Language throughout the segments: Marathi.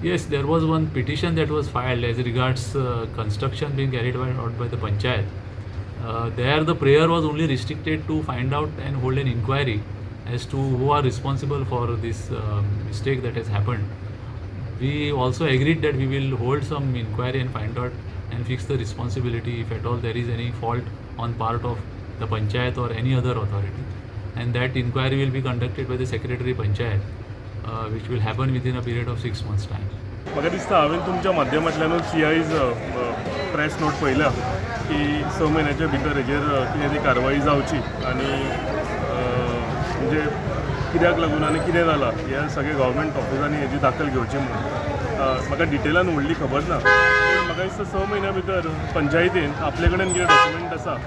Yes, there was one petition that was filed as regards construction being carried out by the panchayat. There, the prayer was only restricted to find out and hold an inquiry as to who are responsible for this mistake that has happened. We also agreed that we will hold some inquiry and find out and fix the responsibility if at all there is any fault on part of the panchayat or any other authority. And that inquiry will be conducted by the secretary panchayat, which will happen within a period of 6 months' time. म्हाका दिसता हांवें तुमच्या माध्यमांतल्यानूच CI's प्रेस नोट पळयल्या की 6 म्हयन्याच्या भितर हेजेर कितें ती कारवाई जावची आनी म्हणजे कित्याक लागून आनी कितें जालां हे सगळे गव्हर्मेंट ऑफिसांनी हेजी दाखल घेवची म्हणून म्हाका डिटेलान व्हडली खबर ना पूण म्हाका दिसता 6 म्हयन्या भितर पंचायतीन आपले कडेन कितें डॉक्युमेंट आसा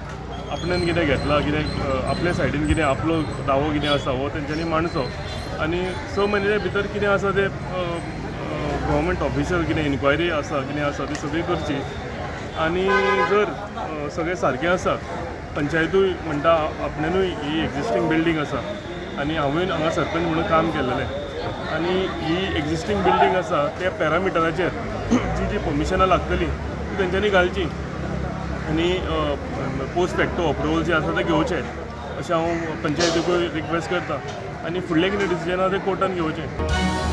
आपल्यान कितें घेतला कितें आपल्या सायडीन कितें आपलो दावो कितें आसा हो तेंच्यांनी मांडचो आनी 6 म्हयन्याच्या भितर कितें आसा तें गव्हर्मेंट ऑफिसर कितें इन्क्वायरी आसा कितें आसा ती सगळी करची आनी जर सगळें सारकें आसा पंचायतूय म्हणटा आपणेनूय ही एक्जिस्टींग बिल्डींग आसा आनी हांवें हांगा सरपंच म्हणून काम केल्लें आनी ही एक्जिस्टींग बिल्डींग आसा त्या पॅरामिटराचेर जी परमिशनां लागतली ती तेंच्यांनी घालची आनी पोस्ट फॅक्टो अप्रुवल जे आसा ते घेवचे अशें हांव पंचायतीकूय रिक्वेस्ट करता आनी फुडलें कितें डिसिजन आसा तें कोर्टान घेवचें.